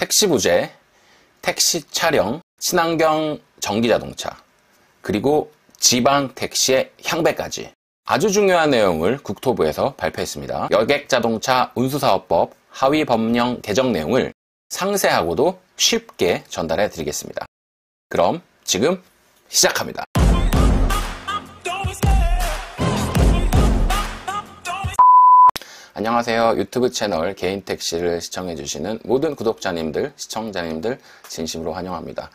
택시 부재, 택시 촬영, 친환경 전기자동차, 그리고 지방 택시의 향배까지 아주 중요한 내용을 국토부에서 발표했습니다. 여객자동차 운수사업법 하위 법령 개정 내용을 상세하고도 쉽게 전달해 드리겠습니다. 그럼 지금 시작합니다. 안녕하세요. 유튜브 채널 개인택시를 시청해주시는 모든 구독자님들, 시청자님들 진심으로 환영합니다.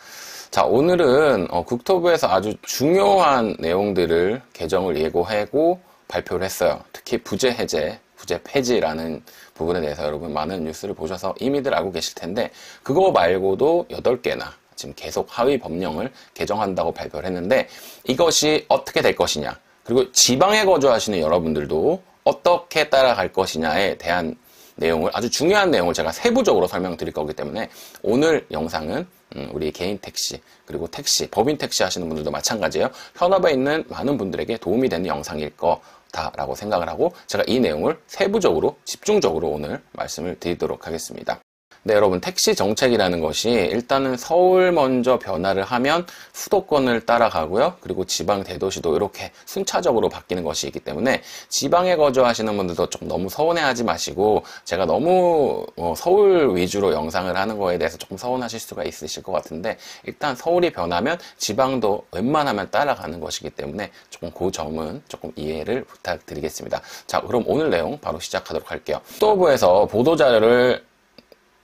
자, 오늘은 국토부에서 아주 중요한 내용들을 개정을 예고하고 발표를 했어요. 특히 부재 해제, 부재 폐지라는 부분에 대해서 여러분 많은 뉴스를 보셔서 이미들 알고 계실 텐데, 그거 말고도 8개나 지금 계속 하위 법령을 개정한다고 발표를 했는데, 이것이 어떻게 될 것이냐, 그리고 지방에 거주하시는 여러분들도 어떻게 따라갈 것이냐에 대한 내용을, 아주 중요한 내용을 제가 세부적으로 설명드릴 거기 때문에 오늘 영상은 우리 개인 택시, 그리고 택시, 법인 택시 하시는 분들도 마찬가지예요. 현업에 있는 많은 분들에게 도움이 되는 영상일 거다라고 생각을 하고, 제가 이 내용을 세부적으로, 집중적으로 오늘 말씀을 드리도록 하겠습니다. 네, 여러분, 택시 정책이라는 것이 일단은 서울 먼저 변화를 하면 수도권을 따라가고요. 그리고 지방 대도시도 이렇게 순차적으로 바뀌는 것이 있기 때문에 지방에 거주하시는 분들도 좀 너무 서운해하지 마시고, 제가 너무 서울 위주로 영상을 하는 거에 대해서 조금 서운하실 수가 있으실 것 같은데, 일단 서울이 변하면 지방도 웬만하면 따라가는 것이기 때문에 조금 그 점은 조금 이해를 부탁드리겠습니다. 자, 그럼 오늘 내용 바로 시작하도록 할게요. 국토부에서 보도자료를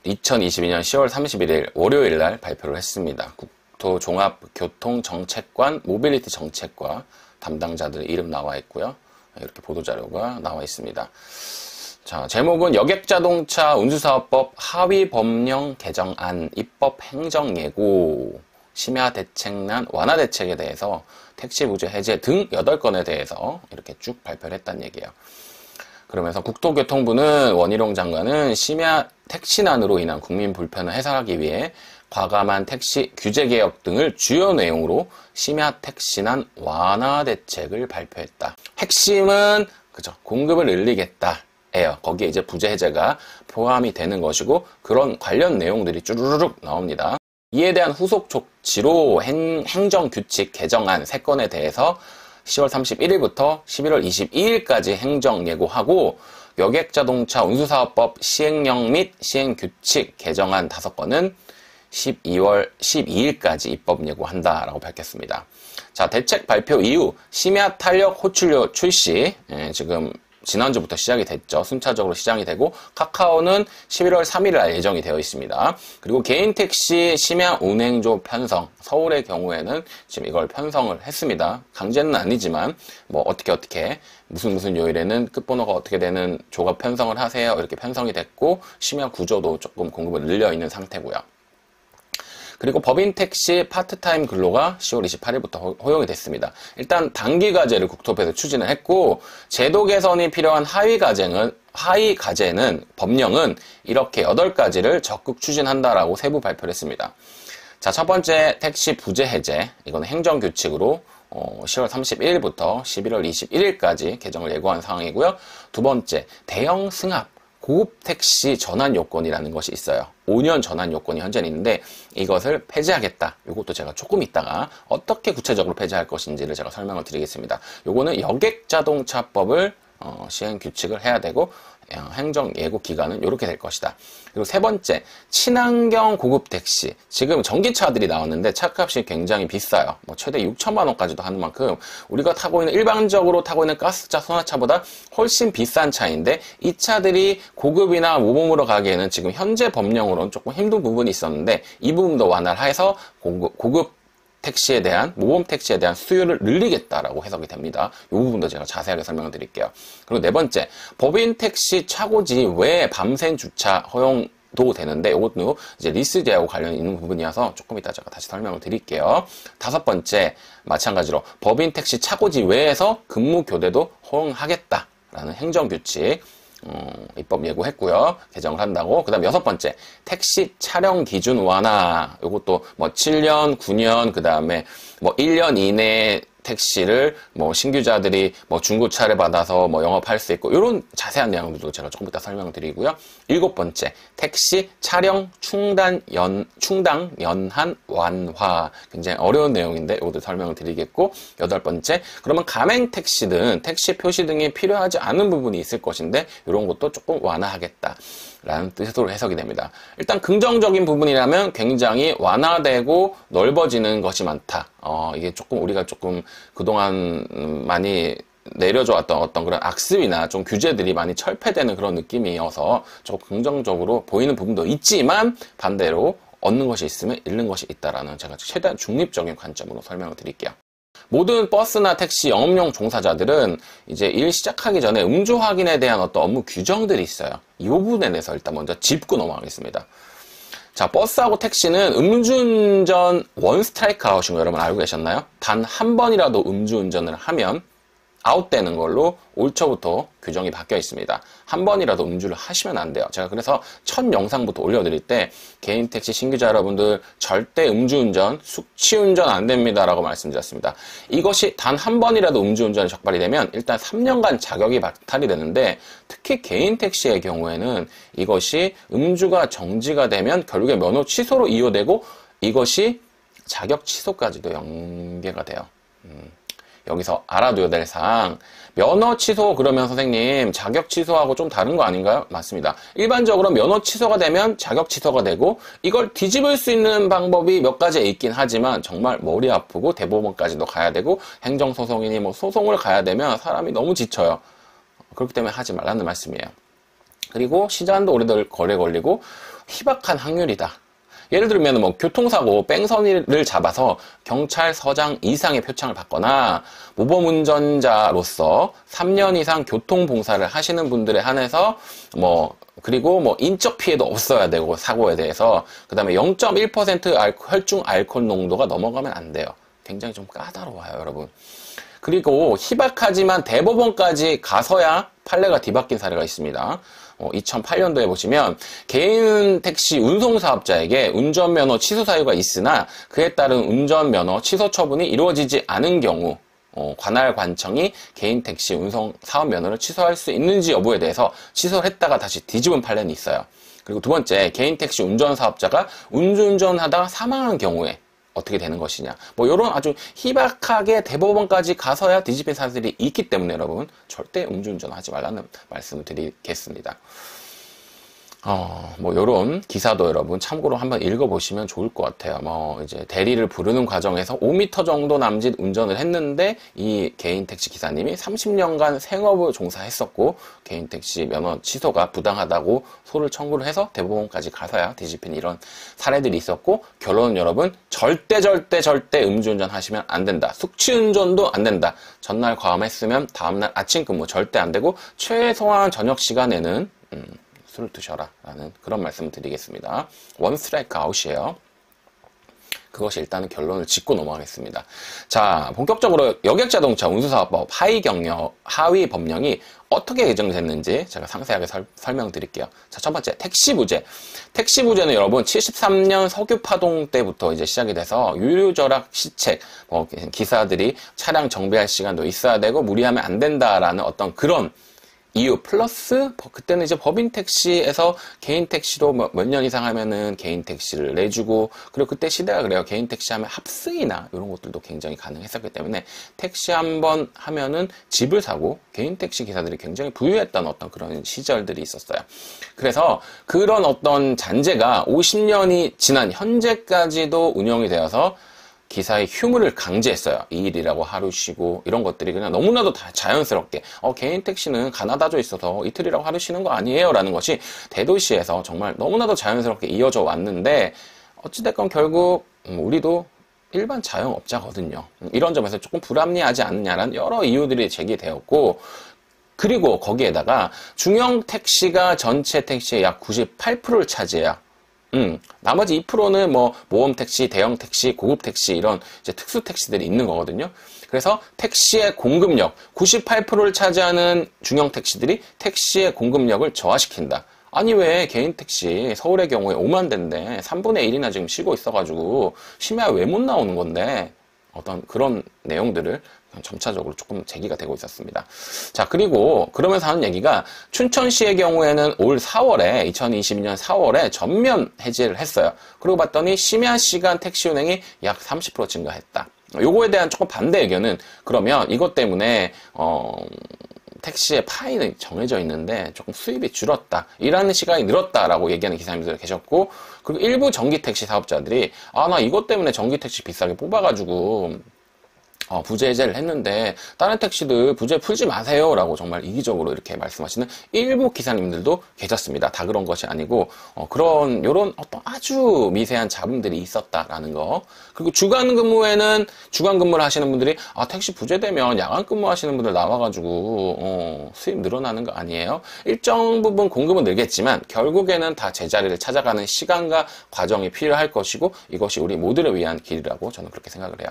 2022년 10월 31일 월요일 날 발표를 했습니다. 국토종합교통정책관 모빌리티 정책과 담당자들의 이름 나와 있고요. 이렇게 보도자료가 나와 있습니다. 자, 제목은 여객자동차 운수사업법 하위법령 개정안 입법 행정예고, 심야 대책난 완화 대책에 대해서 택시 부재 해제 등 8건에 대해서 이렇게 쭉 발표를 했다는 얘기예요. 그러면서 국토교통부는 원희룡 장관은 심야 택시난으로 인한 국민 불편을 해소하기 위해 과감한 택시 규제 개혁 등을 주요 내용으로 심야 택시난 완화 대책을 발표했다. 핵심은 그죠, 공급을 늘리겠다예요. 거기에 이제 부재 해제가 포함이 되는 것이고, 그런 관련 내용들이 쭈루루룩 나옵니다. 이에 대한 후속 조치로 행정규칙 개정안 3건에 대해서 10월 31일부터 11월 22일까지 행정 예고하고, 여객자동차 운수사업법 시행령 및 시행규칙 개정안 5건은 12월 12일까지 입법 예고한다라고 밝혔습니다. 자, 대책 발표 이후 심야 탄력 호출료 출시, 지금 지난주부터 시작이 됐죠. 순차적으로 시작이 되고, 카카오는 11월 3일 날 예정이 되어 있습니다. 그리고 개인 택시 심야 운행조 편성, 서울의 경우에는 지금 이걸 편성을 했습니다. 강제는 아니지만 뭐 어떻게 무슨 요일에는 끝번호가 어떻게 되는 조가 편성을 하세요, 이렇게 편성이 됐고, 심야 구조도 조금 공급을 늘려 있는 상태고요. 그리고 법인 택시 파트타임 근로가 10월 28일부터 허용이 됐습니다. 일단 단기 과제를 국토부에서 추진을 했고, 제도 개선이 필요한 하위 과제는 법령은 이렇게 8가지를 적극 추진한다라고 세부 발표를 했습니다. 자, 첫 번째 택시 부재 해제, 이건 행정규칙으로 10월 31일부터 11월 21일까지 개정을 예고한 상황이고요. 두 번째, 대형 승합 고급 택시 전환 요건이라는 것이 있어요. 5년 전환 요건이 현재 있는데, 이것을 폐지하겠다. 이것도 제가 조금 있다가 어떻게 구체적으로 폐지할 것인지를 제가 설명을 드리겠습니다. 요거는 여객자동차법을 시행 규칙을 해야 되고, 행정 예고 기간은 이렇게 될 것이다. 그리고 세 번째, 친환경 고급 택시. 지금 전기차들이 나왔는데 차값이 굉장히 비싸요. 뭐 최대 6천만 원까지도 하는 만큼 우리가 일반적으로 타고 있는 가스차, 소나차보다 훨씬 비싼 차인데, 이 차들이 고급이나 모범으로 가기에는 지금 현재 법령으로는 조금 힘든 부분이 있었는데, 이 부분도 완화를 해서 고급 택시에 대한, 모범 택시에 대한 수요를 늘리겠다라고 해석이 됩니다. 이 부분도 제가 자세하게 설명을 드릴게요. 그리고 네 번째, 법인 택시 차고지 외 밤샘 주차 허용도 되는데, 이것도 이제 리스 제하고 관련이 있는 부분이어서 조금 이따 제가 다시 설명을 드릴게요. 다섯 번째, 마찬가지로 법인 택시 차고지 외에서 근무 교대도 허용하겠다라는 행정규칙 입법 예고했고요. 개정을 한다고. 그 다음 6번째, 택시 촬영 기준 완화. 요것도 뭐 7년, 9년, 그 다음에 뭐 1년 이내에 택시를 뭐 신규자들이 뭐 중고차를 받아서 뭐 영업할 수 있고 이런 자세한 내용들도 제가 조금 이따 설명드리고요. 7번째, 택시 차량 충당 연한 완화. 굉장히 어려운 내용인데 이것도 설명을 드리겠고, 8번째, 그러면 가맹 택시든 택시 표시 등이 필요하지 않은 부분이 있을 것인데 이런 것도 조금 완화하겠다 라는 뜻으로 해석이 됩니다. 일단 긍정적인 부분이라면 굉장히 완화되고 넓어지는 것이 많다. 이게 우리가 조금 그동안 많이 내려줘왔던 어떤 그런 악습이나 좀 규제들이 많이 철폐되는 그런 느낌이어서 조금 긍정적으로 보이는 부분도 있지만, 반대로 얻는 것이 있으면 잃는 것이 있다라는 제가 최대한 중립적인 관점으로 설명을 드릴게요. 모든 버스나 택시 영업용 종사자들은 이제 일 시작하기 전에 음주 확인에 대한 어떤 업무 규정들이 있어요. 이 부분에 대해서 일단 먼저 짚고 넘어가겠습니다. 자, 버스하고 택시는 음주운전 원 스트라이크 아웃인 거 여러분 알고 계셨나요? 단 한 번이라도 음주운전을 하면 아웃되는 걸로 올 초부터 규정이 바뀌어 있습니다. 한 번이라도 음주를 하시면 안 돼요. 제가 그래서 첫 영상부터 올려드릴 때 개인 택시 신규자 여러분들 절대 음주운전, 숙취운전 안 됩니다 라고 말씀드렸습니다. 이것이 단 한 번이라도 음주운전이 적발이 되면 일단 3년간 자격이 박탈이 되는데, 특히 개인 택시의 경우에는 이것이 음주가 정지가 되면 결국에 면허 취소로 이어되고 이것이 자격 취소까지도 연계가 돼요. 여기서 알아둬야 될 사항, 면허 취소 그러면 선생님 자격 취소하고 좀 다른 거 아닌가요? 맞습니다. 일반적으로 면허 취소가 되면 자격 취소가 되고, 이걸 뒤집을 수 있는 방법이 몇 가지 있긴 하지만 정말 머리 아프고 대법원까지도 가야 되고 행정소송이니 뭐 소송을 가야 되면 사람이 너무 지쳐요. 그렇기 때문에 하지 말라는 말씀이에요. 그리고 시간도 오래 걸리고 희박한 확률이다. 예를 들면 뭐 교통사고 뺑소니를 잡아서 경찰서장 이상의 표창을 받거나 모범운전자로서 3년 이상 교통봉사를 하시는 분들에 한해서 그리고 인적 피해도 없어야 되고, 사고에 대해서 그 다음에 0.1% 혈중 알코올 농도가 넘어가면 안 돼요. 굉장히 좀 까다로워요 여러분. 그리고 희박하지만 대법원까지 가서야 판례가 뒤바뀐 사례가 있습니다. 2008년도에 보시면 개인 택시 운송사업자에게 운전면허 취소 사유가 있으나 그에 따른 운전면허 취소 처분이 이루어지지 않은 경우 관할 관청이 개인 택시 운송 사업 면허를 취소할 수 있는지 여부에 대해서 취소를 했다가 다시 뒤집은 판례는 있어요. 그리고 두 번째, 개인 택시 운전사업자가 음주운전하다가 사망한 경우에 어떻게 되는 것이냐. 이런 아주 희박하게 대법원까지 가서야 뒤집힌 사례들이 있기 때문에 여러분 절대 음주운전 하지 말라는 말씀을 드리겠습니다. 요런 기사도 여러분 참고로 한번 읽어보시면 좋을 것 같아요. 이제 대리를 부르는 과정에서 5m 정도 남짓 운전을 했는데 이 개인 택시 기사님이 30년간 생업을 종사했었고 개인 택시 면허 취소가 부당하다고 소를 청구를 해서 대법원까지 가서야 뒤집힌 이런 사례들이 있었고, 결론은 여러분 절대 음주운전 하시면 안 된다. 숙취운전도 안 된다. 전날 과음했으면 다음날 아침 근무 절대 안 되고, 최소한 저녁 시간에는 술을 드셔라 라는 그런 말씀을 드리겠습니다. 원 스트라이크 아웃이에요. 그것이 일단은 결론을 짚고 넘어가겠습니다. 자, 본격적으로 여객자동차 운수사업법 하위 법령이 어떻게 개정됐는지 제가 상세하게 설명드릴게요. 자, 첫 번째, 택시부재. 택시부재는 여러분 73년 석유파동 때부터 이제 시작이 돼서 유류절약 시책, 기사들이 차량 정비할 시간도 있어야 되고 무리하면 안 된다라는 어떤 그런 이유 플러스 그때는 이제 법인 택시에서 개인 택시로 몇 년 이상 하면은 개인 택시를 내주고, 그리고 그때 시대가 그래요. 개인 택시 하면 합승이나 이런 것들도 굉장히 가능했었기 때문에 택시 한번 하면은 집을 사고 개인 택시 기사들이 굉장히 부유했던 어떤 그런 시절들이 있었어요. 그래서 그런 어떤 잔재가 50년이 지난 현재까지도 운영이 되어서 기사의 휴무를 강제했어요. 2일이라고 하루 쉬고 이런 것들이 그냥 너무나도 다 자연스럽게 개인 택시는 가나다져 있어서 이틀이라고 하루 쉬는 거 아니에요 라는 것이 대도시에서 정말 너무나도 자연스럽게 이어져 왔는데, 어찌됐건 결국 우리도 일반 자영업자거든요. 이런 점에서 조금 불합리하지 않느냐라는 여러 이유들이 제기되었고, 그리고 거기에다가 중형 택시가 전체 택시의 약 98%를 차지해요. 나머지 2%는 모험 택시, 대형 택시, 고급 택시 이런 이제 특수 택시들이 있는 거거든요. 그래서 택시의 공급력, 98%를 차지하는 중형 택시들이 택시의 공급력을 저하시킨다. 아니 왜 개인 택시 서울의 경우에 5만 대인데 3분의 1이나 지금 쉬고 있어가지고 심야 왜 못 나오는 건데 어떤 그런 내용들을 점차적으로 조금 제기가 되고 있었습니다. 자, 그리고 그러면서 하는 얘기가 춘천시의 경우에는 올 4월에 2022년 4월에 전면 해지를 했어요. 그리고 봤더니 심야 시간 택시 운행이 약 30% 증가했다. 요거에 대한 조금 반대 의견은 그러면 이것 때문에 택시의 파이는 정해져 있는데 조금 수입이 줄었다. 일하는 시간이 늘었다라고 얘기하는 기사님들 계셨고, 그리고 일부 전기택시 사업자들이 나 이것 때문에 전기택시 비싸게 뽑아가지고 부재 해제를 했는데 다른 택시들 부재 풀지 마세요 라고 정말 이기적으로 이렇게 말씀하시는 일부 기사님들도 계셨습니다. 다 그런 것이 아니고 요런 어떤 아주 미세한 잡음들이 있었다라는 거. 그리고 주간 근무를 하시는 분들이 택시 부재되면 야간 근무하시는 분들 나와가지고 수입 늘어나는 거 아니에요? 일정 부분 공급은 늘겠지만 결국에는 다 제자리를 찾아가는 시간과 과정이 필요할 것이고 이것이 우리 모두를 위한 길이라고 저는 그렇게 생각을 해요.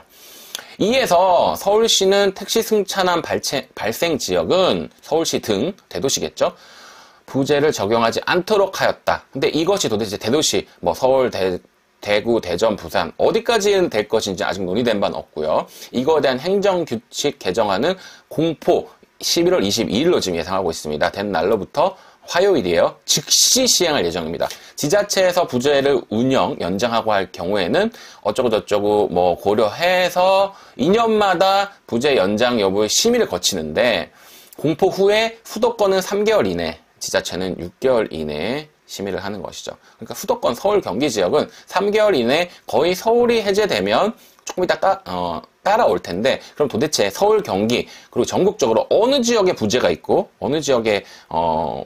이에서 서울시는 택시 승차난 발생 지역은 서울시 등 대도시겠죠? 부재를 적용하지 않도록 하였다. 근데 이것이 도대체 대도시, 서울, 대구, 대전, 부산 어디까지 될 것인지 아직 논의된 바는 없고요. 이거에 대한 행정규칙 개정안은 공포 11월 22일로 지금 예상하고 있습니다. 된 날로부터 화요일이에요. 즉시 시행할 예정입니다. 지자체에서 부재를 연장하고 할 경우에는 어쩌고저쩌고 고려해서 2년마다 부재 연장 여부의 심의를 거치는데 공포 후에 수도권은 3개월 이내, 지자체는 6개월 이내에 심의를 하는 것이죠. 그러니까 수도권 서울 경기 지역은 3개월 이내 거의 서울이 해제되면 조금 이따 따라올 텐데 그럼 도대체 서울, 경기 그리고 전국적으로 어느 지역에 부재가 있고 어느 지역에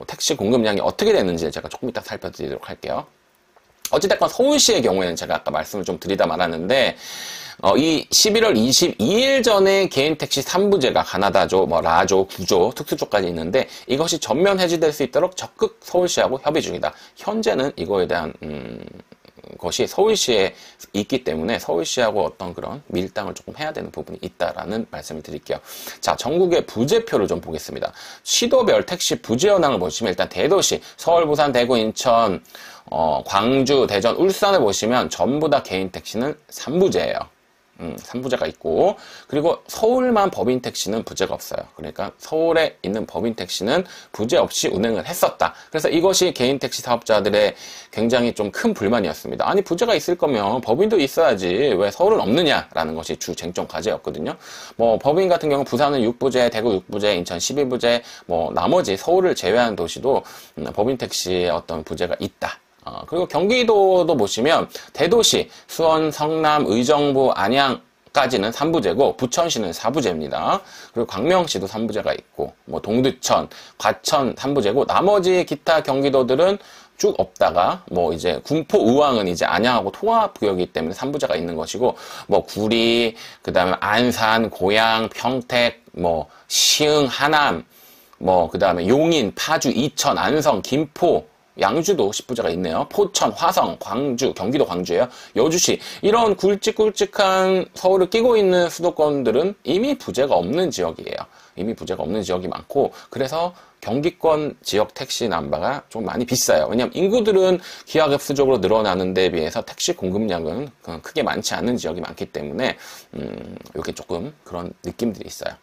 택시 공급량이 어떻게 되는지 제가 조금 이따 살펴드리도록 할게요. 어찌됐건 서울시의 경우에는 제가 아까 말씀을 좀 드리다 말았는데 이 11월 22일 전에 개인 택시 3부제가 가나다조, 라조, 구조, 특수조까지 있는데 이것이 전면 해지될 수 있도록 적극 서울시하고 협의 중이다. 현재는 이거에 대한 것이 서울시에 있기 때문에 서울시하고 어떤 그런 밀당을 조금 해야 되는 부분이 있다라는 말씀을 드릴게요. 자, 전국의 부재표를 좀 보겠습니다. 시도별 택시 부재 현황을 보시면 일단 대도시, 서울, 부산, 대구, 인천, 광주, 대전, 울산을 보시면 전부 다 개인 택시는 3부제예요. 3부제가 있고 그리고 서울만 법인 택시는 부재가 없어요. 그러니까 서울에 있는 법인 택시는 부재 없이 운행을 했었다. 그래서 이것이 개인 택시 사업자들의 굉장히 좀 큰 불만이었습니다. 아니 부재가 있을 거면 법인도 있어야지 왜 서울은 없느냐라는 것이 주 쟁점 과제였거든요. 법인 같은 경우 부산은 6부제, 대구 6부제, 인천 12부제, 나머지 서울을 제외한 도시도 법인 택시의 어떤 부재가 있다. 그리고 경기도도 보시면 대도시, 수원, 성남, 의정부, 안양까지는 3부제고 부천시는 4부제입니다. 그리고 광명시도 3부제가 있고 동두천, 과천 3부제고 나머지 기타 경기도들은 쭉 없다가 이제 군포, 의왕은 이제 안양하고 통합구역이기 때문에 3부제가 있는 것이고 구리, 그다음에 안산, 고양, 평택, 시흥, 하남, 그다음에 용인, 파주, 이천, 안성, 김포 양주도 10부제가 있네요. 포천, 화성, 광주, 경기도 광주예요. 여주시 이런 굵직굵직한 서울을 끼고 있는 수도권들은 이미 부재가 없는 지역이에요. 이미 부재가 없는 지역이 많고 그래서 경기권 지역 택시 남바가 좀 많이 비싸요. 왜냐하면 인구들은 기하급수적으로 늘어나는 데 비해서 택시 공급량은 크게 많지 않은 지역이 많기 때문에 이게 조금 그런 느낌들이 있어요.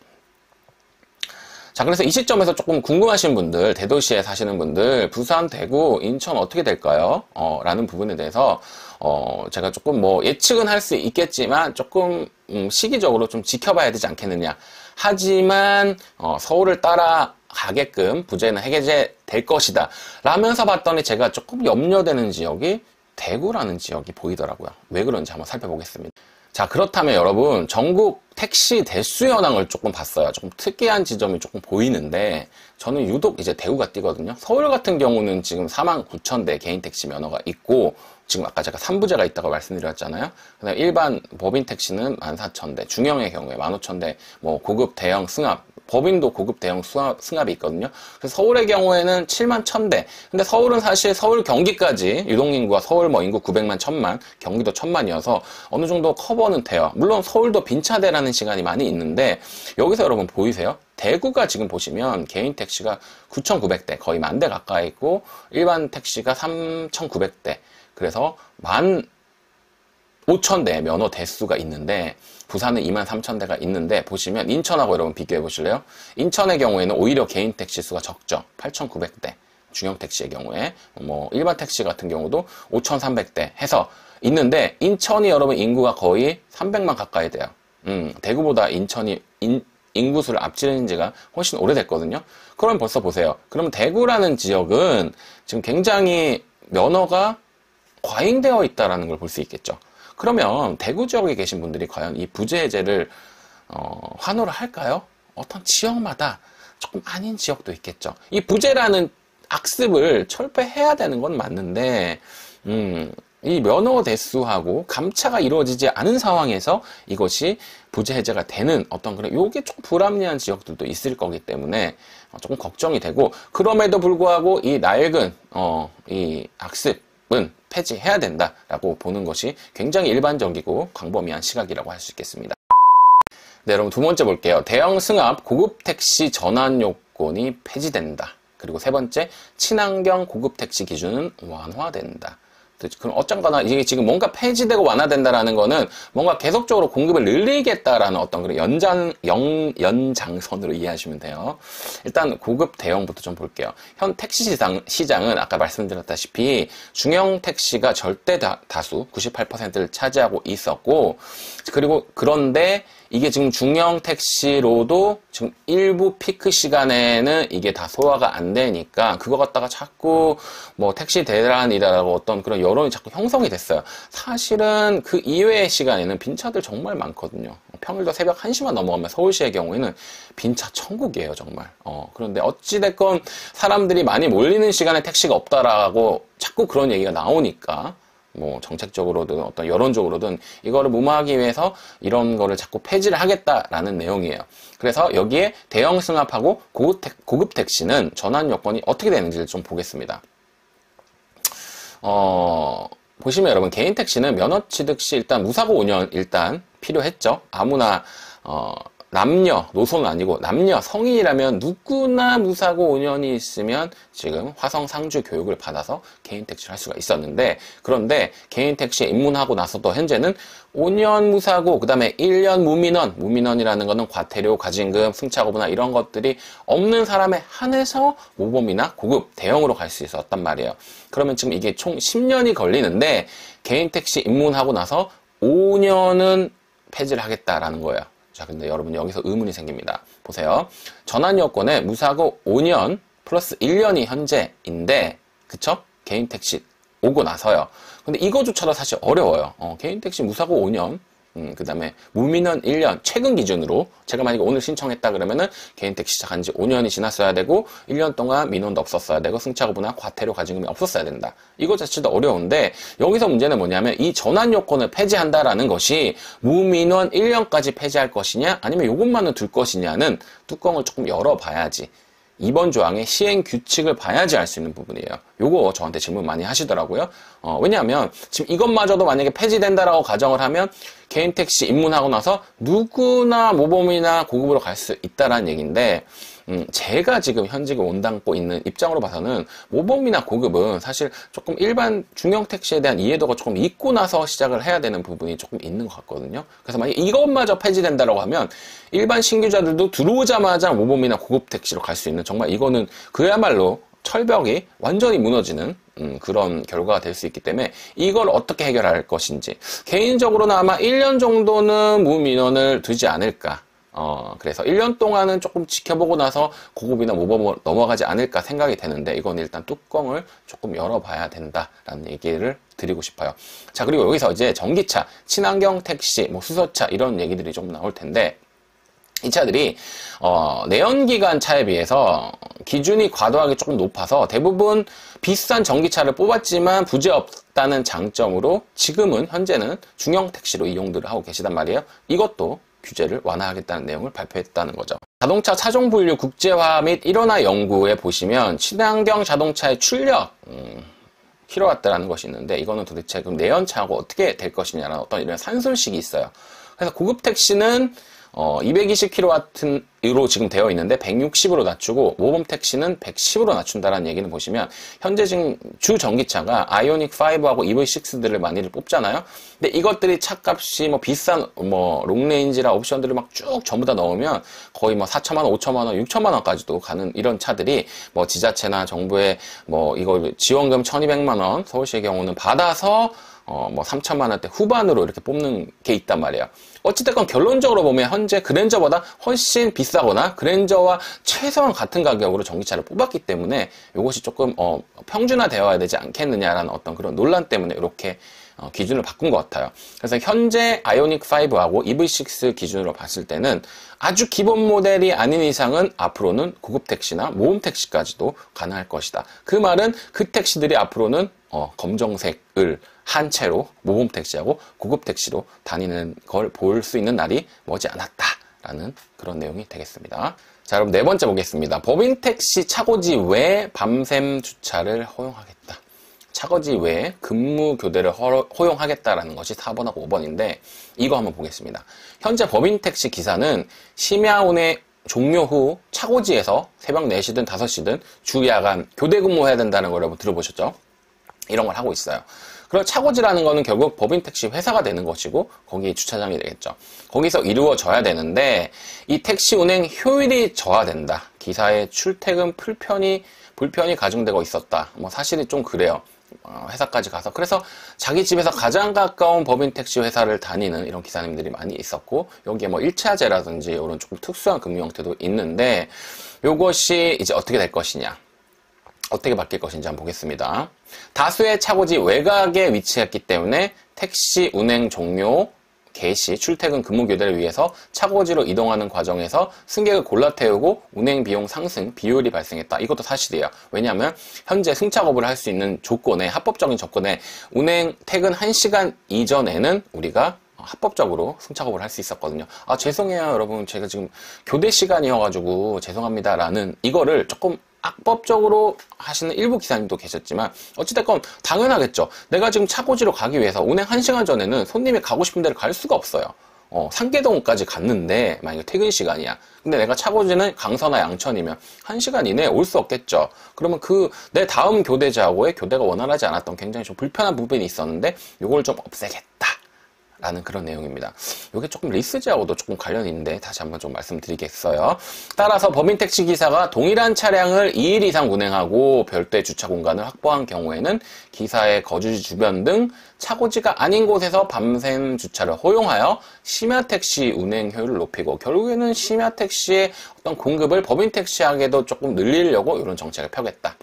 자, 그래서 이 시점에서 조금 궁금하신 분들, 대도시에 사시는 분들, 부산, 대구, 인천 어떻게 될까요? 라는 부분에 대해서, 제가 조금 예측은 할 수 있겠지만, 조금, 시기적으로 좀 지켜봐야 되지 않겠느냐. 하지만, 서울을 따라가게끔 부재는 해제될 것이다. 라면서 봤더니 제가 조금 염려되는 지역이 대구라는 지역이 보이더라고요. 왜 그런지 한번 살펴보겠습니다. 자, 그렇다면 여러분 전국 택시 대수 현황을 조금 봤어요. 조금 특이한 지점이 조금 보이는데 저는 유독 이제 대구가 띄거든요. 서울 같은 경우는 지금 49,000대 개인 택시 면허가 있고 지금 아까 제가 3부제가 있다고 말씀드렸잖아요. 그다음에 일반 법인 택시는 14,000대, 중형의 경우에 15,000대, 고급 대형 승합, 법인도 고급 대형 승합이 있거든요. 그래서 서울의 경우에는 71,000대. 근데 서울은 사실 서울 경기까지 유동인구가 서울 인구 900만, 1000만, 경기도 1000만이어서 어느 정도 커버는 돼요. 물론 서울도 빈차대라는 시간이 많이 있는데 여기서 여러분 보이세요? 대구가 지금 보시면 개인 택시가 9,900대, 거의 10,000대 가까이 있고 일반 택시가 3,900대. 그래서 5,000대 면허 대수가 있는데 부산은 23,000대가 있는데 보시면 인천하고 여러분 비교해 보실래요? 인천의 경우에는 오히려 개인 택시 수가 적죠. 8,900대. 중형 택시의 경우에 뭐 일반 택시 같은 경우도 5,300대 해서 있는데 인천이 여러분 인구가 거의 300만 가까이 돼요. 대구보다 인천이 인구수를 앞지른 지가 훨씬 오래됐거든요. 그럼 벌써 보세요. 그러면 대구라는 지역은 지금 굉장히 면허가 과잉되어 있다는 걸 볼 수 있겠죠. 그러면 대구 지역에 계신 분들이 과연 이 부재 해제를 환호를 할까요? 어떤 지역마다 조금 아닌 지역도 있겠죠. 이 부재라는 악습을 철폐해야 되는 건 맞는데 이 면허 대수하고 감차가 이루어지지 않은 상황에서 이것이 부재 해제가 되는 어떤 그런 요게 조금 불합리한 지역들도 있을 거기 때문에 조금 걱정이 되고, 그럼에도 불구하고 이 낡은 이 악습은 폐지해야 된다라고 보는 것이 굉장히 일반적이고 광범위한 시각이라고 할 수 있겠습니다. 네, 여러분 두 번째 볼게요. 대형 승합 고급 택시 전환 요건이 폐지된다. 그리고 세 번째, 친환경 고급 택시 기준은 완화된다. 그럼 어쩐거나 이게 지금 뭔가 폐지되고 완화된다라는 거는 뭔가 계속적으로 공급을 늘리겠다라는 어떤 그런 연장선으로 이해하시면 돼요. 일단 고급 대형부터 좀 볼게요. 현 택시 시장은 아까 말씀드렸다시피 중형 택시가 절대 다수 98%를 차지하고 있었고, 그리고 그런데 이게 지금 중형 택시로도 지금 일부 피크 시간에는 이게 다 소화가 안 되니까 그거 갖다가 자꾸 뭐 택시 대란이라고 어떤 그런 여론이 자꾸 형성이 됐어요. 사실은 그 이외의 시간에는 빈차들 정말 많거든요. 평일도 새벽 1시만 넘어가면 서울시의 경우에는 빈차 천국이에요, 정말. 그런데 어찌됐건 사람들이 많이 몰리는 시간에 택시가 없다라고 자꾸 그런 얘기가 나오니까 뭐 정책적으로든 어떤 여론적으로든 이거를 무마하기 위해서 이런 거를 자꾸 폐지를 하겠다라는 내용이에요. 그래서 여기에 대형 승합하고 고급 택시는 전환 요건이 어떻게 되는지를 좀 보겠습니다. 보시면 여러분 개인 택시는 면허 취득 시 일단 무사고 5년 일단 필요했죠. 아무나 남녀, 노소는 아니고 남녀, 성인이라면 누구나 무사고 5년이 있으면 지금 화성 상주 교육을 받아서 개인 택시를 할 수가 있었는데, 그런데 개인 택시에 입문하고 나서도 현재는 5년 무사고, 그 다음에 1년 무민원이라는 거는 과태료, 과징금, 승차거부나 이런 것들이 없는 사람에 한해서 모범이나 고급, 대형으로 갈 수 있었단 말이에요. 그러면 지금 이게 총 10년이 걸리는데 개인 택시 입문하고 나서 5년은 폐지를 하겠다라는 거예요. 자, 근데 여러분 여기서 의문이 생깁니다. 보세요. 전환 요건에 무사고 5년 플러스 1년이 현재인데, 그쵸? 개인 택시 오고 나서요. 근데 이거조차도 사실 어려워요. 개인 택시 무사고 5년, 그 다음에 무민원 1년, 최근 기준으로 제가 만약에 오늘 신청했다 그러면은 개인 택시 시작한 지 5년이 지났어야 되고 1년 동안 민원도 없었어야 되고 승차거부나 과태료 과징금이 없었어야 된다. 이거 자체도 어려운데 여기서 문제는 뭐냐면 이 전환 요건을 폐지한다라는 것이 무민원 1년까지 폐지할 것이냐 아니면 이것만은 둘 것이냐는 뚜껑을 조금 열어봐야지, 이번 조항의 시행 규칙을 봐야지 알 수 있는 부분이에요. 요거 저한테 질문 많이 하시더라고요. 왜냐하면 지금 이것마저도 만약에 폐지된다라고 가정을 하면 개인 택시 입문하고 나서 누구나 모범이나 고급으로 갈 수 있다라는 얘기인데, 제가 지금 현직에 온담고 있는 입장으로 봐서는 모범이나 고급은 사실 조금 일반 중형 택시에 대한 이해도가 조금 있고 나서 시작을 해야 되는 부분이 조금 있는 것 같거든요. 그래서 만약에 이것마저 폐지된다라고 하면 일반 신규자들도 들어오자마자 모범이나 고급 택시로 갈 수 있는, 정말 이거는 그야말로 철벽이 완전히 무너지는 그런 결과가 될 수 있기 때문에 이걸 어떻게 해결할 것인지, 개인적으로는 아마 1년 정도는 무민원을 두지 않을까. 그래서 1년 동안은 조금 지켜보고 나서 고급이나 모범으로 넘어가지 않을까 생각이 되는데, 이건 일단 뚜껑을 조금 열어봐야 된다라는 얘기를 드리고 싶어요. 자, 그리고 여기서 이제 전기차, 친환경 택시, 뭐 수소차 이런 얘기들이 좀 나올 텐데, 이 차들이 내연기관 차에 비해서 기준이 과도하게 조금 높아서 대부분 비싼 전기차를 뽑았지만 부재 없다는 장점으로 지금은 현재는 중형 택시로 이용들을 하고 계시단 말이에요. 이것도 규제를 완화하겠다는 내용을 발표했다는 거죠. 자동차 차종 분류 국제화 및 일원화 연구에 보시면 친환경 자동차의 출력 킬로와트라는 것이 있는데, 이거는 도대체 그럼 내연차하고 어떻게 될 것이냐라는 어떤 이런 산술식이 있어요. 그래서 고급 택시는 220kW로 지금 되어 있는데 160으로 낮추고 모범 택시는 110으로 낮춘다라는 얘기는 보시면 현재 지금 주 전기차가 아이오닉 5하고 EV6들을 많이들 뽑잖아요. 근데 이것들이 차값이 뭐 비싼 뭐 롱레인지라 옵션들을 막 쭉 전부 다 넣으면 거의 뭐 4천만 원, 5천만 원, 6천만 원까지도 가는 이런 차들이 뭐 지자체나 정부의 뭐 이거 지원금 1,200만 원 서울시의 경우는 받아서 뭐 3천만 원대 후반으로 이렇게 뽑는 게 있단 말이에요. 어찌됐건 결론적으로 보면 현재 그랜저보다 훨씬 비싸거나 그랜저와 최소한 같은 가격으로 전기차를 뽑았기 때문에 이것이 조금 평준화되어야 되지 않겠느냐라는 어떤 그런 논란 때문에 이렇게 기준을 바꾼 것 같아요. 그래서 현재 아이오닉 5하고 EV6 기준으로 봤을 때는 아주 기본 모델이 아닌 이상은 앞으로는 고급 택시나 모험 택시까지도 가능할 것이다. 그 말은 그 택시들이 앞으로는 검정색을 한 채로 모범 택시하고 고급 택시로 다니는 걸 볼 수 있는 날이 머지 않았다라는 그런 내용이 되겠습니다. 자, 그럼 네 번째 보겠습니다. 법인 택시 차고지 외 밤샘 주차를 허용하겠다. 차거지 외에 근무 교대를 허용하겠다라는 것이 4번하고 5번인데 이거 한번 보겠습니다. 현재 법인 택시 기사는 심야 운행 종료 후 차고지에서 새벽 4시든 5시든 주 야간 교대 근무해야 된다는 걸 여러분 들어보셨죠? 이런 걸 하고 있어요. 그럼 차고지라는 거는 결국 법인 택시 회사가 되는 것이고 거기 주차장이 되겠죠. 거기서 이루어져야 되는데 이 택시 운행 효율이 저하된다. 기사의 출퇴근 불편이 가중되고 있었다. 뭐 사실이 좀 그래요. 회사까지 가서 그래서 자기 집에서 가장 가까운 법인 택시 회사를 다니는 이런 기사님들이 많이 있었고 여기에 뭐 1차제라든지 이런 조금 특수한 근무 형태도 있는데 이것이 이제 어떻게 될 것이냐 어떻게 바뀔 것인지 한번 보겠습니다. 다수의 차고지 외곽에 위치했기 때문에 택시 운행 종료 개시 출퇴근 근무 교대를 위해서 차고지로 이동하는 과정에서 승객을 골라 태우고 운행 비용 상승 비효율이 발생했다. 이것도 사실이에요. 왜냐하면 현재 승차업을 할 수 있는 조건에 합법적인 조건에 운행 퇴근 1시간 이전에는 우리가 합법적으로 승차업을 할 수 있었거든요. 아 죄송해요 여러분 제가 지금 교대 시간이어가지고 죄송합니다라는 이거를 조금 악법적으로 하시는 일부 기사님도 계셨지만 어찌됐건 당연하겠죠. 내가 지금 차고지로 가기 위해서 운행 1시간 전에는 손님이 가고 싶은 데를 갈 수가 없어요. 상계동까지 갔는데 만약에 퇴근 시간이야. 근데 내가 차고지는 강서나 양천이면 1시간 이내에 올 수 없겠죠. 그러면 내 다음 교대자하고의 교대가 원활하지 않았던 굉장히 좀 불편한 부분이 있었는데 이걸 좀 없애겠다. 라는 그런 내용입니다. 이게 조금 리스제하고도 조금 관련이 있는데 다시 한번 좀 말씀드리겠어요. 따라서 법인 택시 기사가 동일한 차량을 2일 이상 운행하고 별도의 주차 공간을 확보한 경우에는 기사의 거주지 주변 등 차고지가 아닌 곳에서 밤샘 주차를 허용하여 심야 택시 운행 효율을 높이고 결국에는 심야 택시의 어떤 공급을 법인 택시에게도 조금 늘리려고 이런 정책을 펴겠다.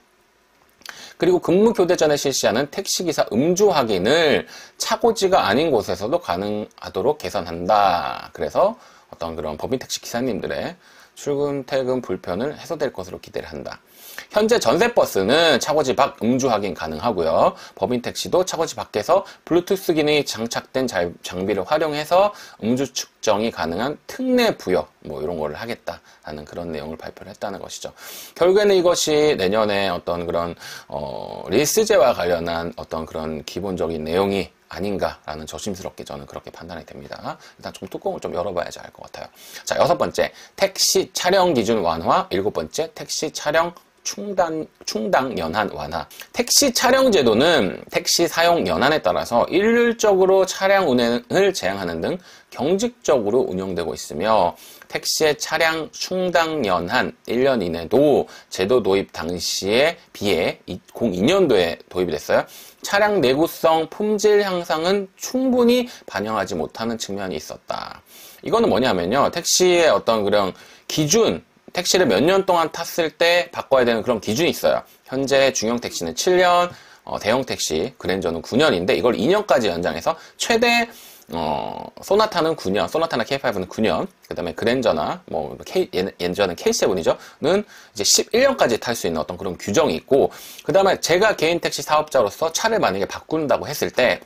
그리고 근무 교대 전에 실시하는 택시기사 음주 확인을 차고지가 아닌 곳에서도 가능하도록 개선한다. 그래서 어떤 그런 법인 택시 기사님들의 출근, 퇴근 불편을 해소될 것으로 기대를 한다. 현재 전세버스는 차고지 밖 음주 확인 가능하고요. 법인 택시도 차고지 밖에서 블루투스 기능이 장착된 장비를 활용해서 음주 측정이 가능한 특례 부여 뭐 이런 거를 하겠다라는 그런 내용을 발표를 했다는 것이죠. 결국에는 이것이 내년에 어떤 그런 릴스제와 관련한 어떤 그런 기본적인 내용이 아닌가라는 조심스럽게 저는 그렇게 판단이 됩니다. 일단 좀 뚜껑을 좀 열어봐야지 알 것 같아요. 자, 6번째, 택시 촬영 기준 완화. 7번째, 택시 촬영 충당 연한 완화. 택시 촬영 제도는 택시 사용 연한에 따라서 일률적으로 차량 운행을 제한하는 등 경직적으로 운영되고 있으며 택시의 차량 충당 연한 1년 이내도 제도 도입 당시에 비해 02년도에 도입이 됐어요. 차량 내구성, 품질 향상은 충분히 반영하지 못하는 측면이 있었다. 이거는 뭐냐면요. 택시의 어떤 그런 기준, 택시를 몇 년 동안 탔을 때 바꿔야 되는 그런 기준이 있어요. 현재 중형 택시는 7년, 대형 택시, 그랜저는 9년인데 이걸 2년까지 연장해서 최대 소나타는 9년, 소나타나 K5는 9년, 그 다음에 그랜저나, 예전은 K7이죠,는 이제 11년까지 탈 수 있는 어떤 그런 규정이 있고, 그 다음에 제가 개인 택시 사업자로서 차를 만약에 바꾼다고 했을 때,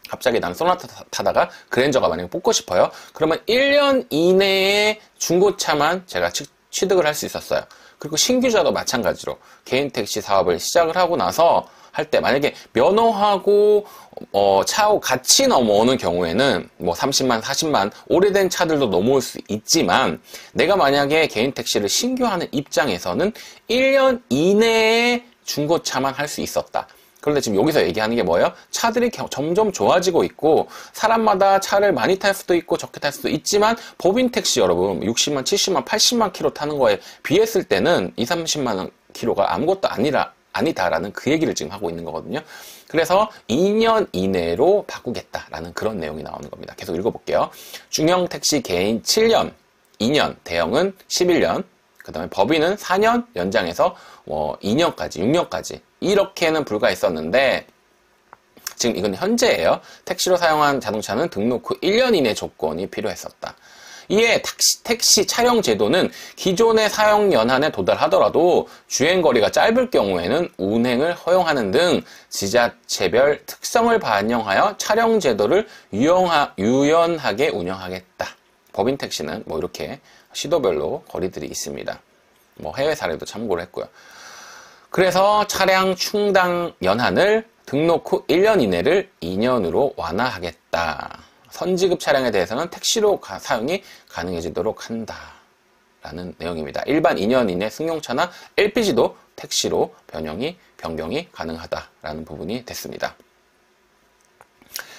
갑자기 난 소나타 타다가 그랜저가 만약에 뽑고 싶어요. 그러면 1년 이내에 중고차만 제가 취득을 할 수 있었어요. 그리고 신규자도 마찬가지로 개인 택시 사업을 시작을 하고 나서 할 때 만약에 면허하고 차하고 같이 넘어오는 경우에는 뭐 30만, 40만 오래된 차들도 넘어올 수 있지만 내가 만약에 개인 택시를 신규 하는 입장에서는 1년 이내에 중고차만 할 수 있었다. 그런데 지금 여기서 얘기하는 게 뭐예요? 차들이 점점 좋아지고 있고 사람마다 차를 많이 탈 수도 있고 적게 탈 수도 있지만 법인 택시 여러분 60만, 70만, 80만 킬로 타는 거에 비했을 때는 2, 30만 킬로가 아무것도 아니다라는 그 얘기를 지금 하고 있는 거거든요. 그래서 2년 이내로 바꾸겠다라는 그런 내용이 나오는 겁니다. 계속 읽어볼게요. 중형 택시 개인 7년, 2년, 대형은 11년, 그 다음에 법인은 4년 연장해서 2년까지, 6년까지 이렇게는 불가했었는데 지금 이건 현재예요. 택시로 사용한 자동차는 등록 후 1년 이내 조건이 필요했었다. 이에 택시 차량 제도는 기존의 사용 연한에 도달하더라도 주행거리가 짧을 경우에는 운행을 허용하는 등 지자체별 특성을 반영하여 차량 제도를 유연하게 운영하겠다. 법인 택시는 뭐 이렇게 시도별로 거리들이 있습니다. 뭐 해외 사례도 참고를 했고요. 그래서 차량 충당 연한을 등록 후 1년 이내를 2년으로 완화하겠다. 선지급 차량에 대해서는 택시로 사용이 가능해지도록 한다. 라는 내용입니다. 일반 2년 이내 승용차나 LPG도 택시로 변경이 가능하다라는 부분이 됐습니다.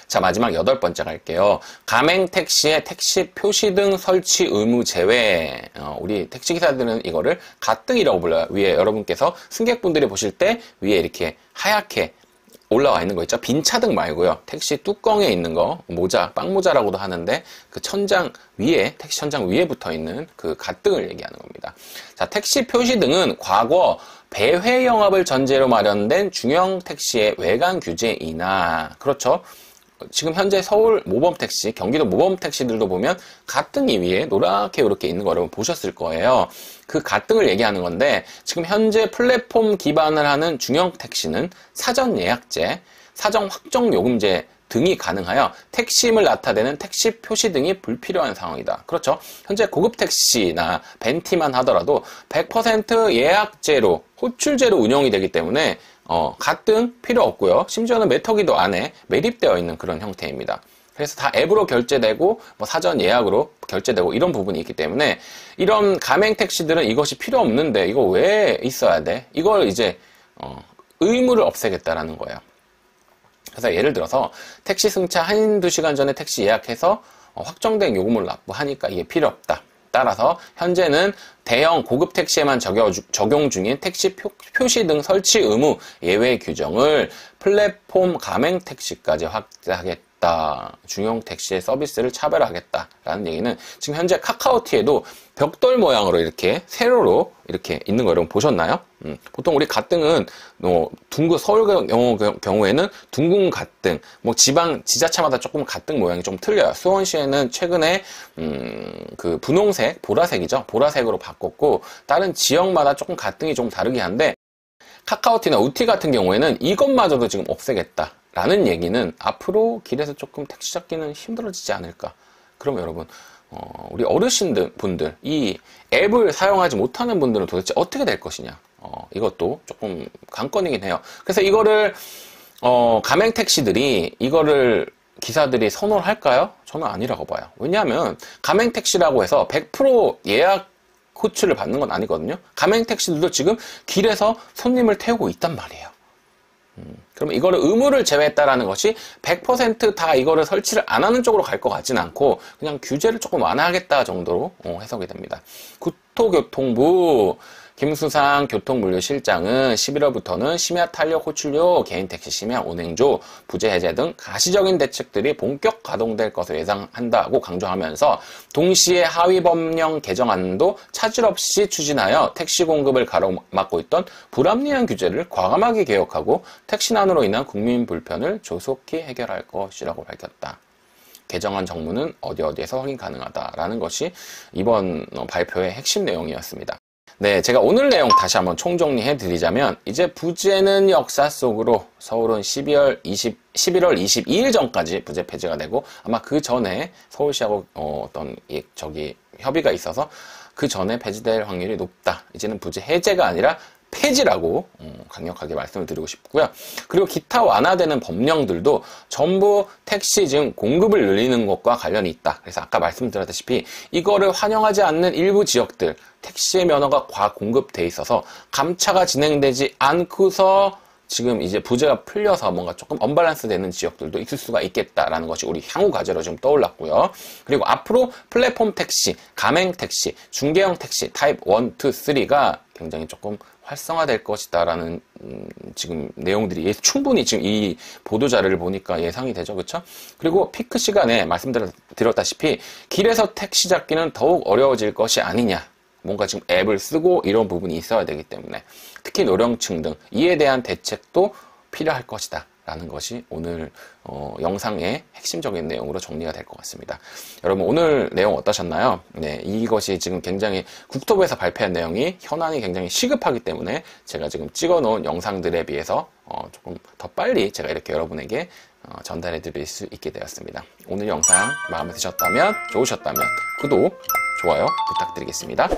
자, 마지막 8번째 갈게요. 가맹 택시의 택시 표시등 설치 의무 제외. 우리 택시기사들은 이거를 가등이라고 불러요. 위에 여러분께서 승객분들이 보실 때 위에 이렇게 하얗게 올라와 있는 거 있죠? 빈 차등 말고요. 택시 뚜껑에 있는 거, 모자, 빵모자라고도 하는데 그 천장 위에, 택시 천장 위에 붙어 있는 그 가등을 얘기하는 겁니다. 자, 택시 표시등은 과거 배회 영업을 전제로 마련된 중형 택시의 외관 규제이나, 그렇죠? 지금 현재 서울 모범택시, 경기도 모범택시들도 보면 가등이 위에 노랗게 이렇게 있는 거 여러분 보셨을 거예요. 그 가등을 얘기하는 건데 지금 현재 플랫폼 기반을 하는 중형 택시는 사전 예약제, 사전 확정 요금제 등이 가능하여 택시임을 나타내는 택시 표시 등이 불필요한 상황이다. 그렇죠. 현재 고급 택시나 벤티만 하더라도 100% 예약제로, 호출제로 운영이 되기 때문에 가등 필요 없고요. 심지어는 메터기도 안에 매립되어 있는 그런 형태입니다. 그래서 다 앱으로 결제되고 뭐 사전 예약으로 결제되고 이런 부분이 있기 때문에 이런 가맹 택시들은 이것이 필요 없는데 이거 왜 있어야 돼? 이걸 이제 의무를 없애겠다라는 거예요. 그래서 예를 들어서 택시 승차 1~2시간 전에 택시 예약해서 확정된 요금을 납부하니까 이게 필요 없다. 따라서 현재는 대형 고급 택시에만 적용 중인 택시 표시 등 설치 의무 예외 규정을 플랫폼 가맹 택시까지 확대하겠다. 중형 택시의 서비스를 차별화하겠다라는 얘기는 지금 현재 카카오티에도 벽돌 모양으로 이렇게 세로로 이렇게 있는 거 여러분 보셨나요? 보통 우리 가등은 둥근 서울 경우에는 둥근 가등, 뭐 지자체마다 조금 가등 모양이 좀 틀려요. 수원시에는 최근에 그 분홍색, 보라색이죠. 보라색으로 바꿨고 다른 지역마다 조금 가등이 좀 다르긴 한데 카카오티나 우티 같은 경우에는 이것마저도 지금 없애겠다. 라는 얘기는 앞으로 길에서 조금 택시 잡기는 힘들어지지 않을까. 그럼 여러분, 우리 어르신분들, 이 앱을 사용하지 못하는 분들은 도대체 어떻게 될 것이냐. 이것도 조금 관건이긴 해요. 그래서 이거를, 가맹 택시들이 이거를 기사들이 선호를 할까요? 저는 아니라고 봐요. 왜냐하면 가맹 택시라고 해서 100% 예약 호출을 받는 건 아니거든요. 가맹 택시들도 지금 길에서 손님을 태우고 있단 말이에요. 그러면 이거를 의무를 제외했다라는 것이 100% 다 이거를 설치를 안 하는 쪽으로 갈 것 같진 않고 그냥 규제를 조금 완화하겠다 정도로 해석이 됩니다. 국토교통부 김수상 교통물류실장은 11월부터는 심야 탄력 호출료, 개인 택시 심야 운행조, 부재 해제 등 가시적인 대책들이 본격 가동될 것을 예상한다고 강조하면서 동시에 하위 법령 개정안도 차질 없이 추진하여 택시 공급을 가로막고 있던 불합리한 규제를 과감하게 개혁하고 택시난으로 인한 국민 불편을 조속히 해결할 것이라고 밝혔다. 개정안 정무는 어디에서 확인 가능하다라는 것이 이번 발표의 핵심 내용이었습니다. 네, 제가 오늘 내용 다시 한번 총정리해 드리자면, 이제 부재는 역사 속으로 서울은 11월 22일 전까지 부재 폐지가 되고, 아마 그 전에 서울시하고 협의가 있어서 그 전에 폐지될 확률이 높다. 이제는 부재 해제가 아니라 폐지라고 강력하게 말씀을 드리고 싶고요. 그리고 기타 완화되는 법령들도 전부 택시 지금 공급을 늘리는 것과 관련이 있다. 그래서 아까 말씀드렸다시피 이거를 환영하지 않는 일부 지역들 택시의 면허가 과공급돼 있어서 감차가 진행되지 않고서 지금 이제 부재가 풀려서 뭔가 조금 언밸런스 되는 지역들도 있을 수가 있겠다라는 것이 우리 향후 과제로 좀 떠올랐고요. 그리고 앞으로 플랫폼 택시, 가맹 택시, 중개형 택시 타입 1, 2, 3가 굉장히 조금 활성화될 것이다라는 지금 내용들이 충분히 지금 이 보도자료를 보니까 예상이 되죠. 그렇죠? 그리고 피크 시간에 말씀드렸다시피 길에서 택시 잡기는 더욱 어려워질 것이 아니냐. 뭔가 지금 앱을 쓰고 이런 부분이 있어야 되기 때문에 특히 노령층 등 이에 대한 대책도 필요할 것이다 라는 것이 오늘 영상의 핵심적인 내용으로 정리가 될 것 같습니다. 여러분 오늘 내용 어떠셨나요? 네, 이것이 지금 굉장히 국토부에서 발표한 내용이 현안이 굉장히 시급하기 때문에 제가 지금 찍어 놓은 영상들에 비해서 조금 더 빨리 제가 이렇게 여러분에게 전달해 드릴 수 있게 되었습니다. 오늘 영상 마음에 드셨다면, 좋으셨다면 구독, 좋아요 부탁드리겠습니다.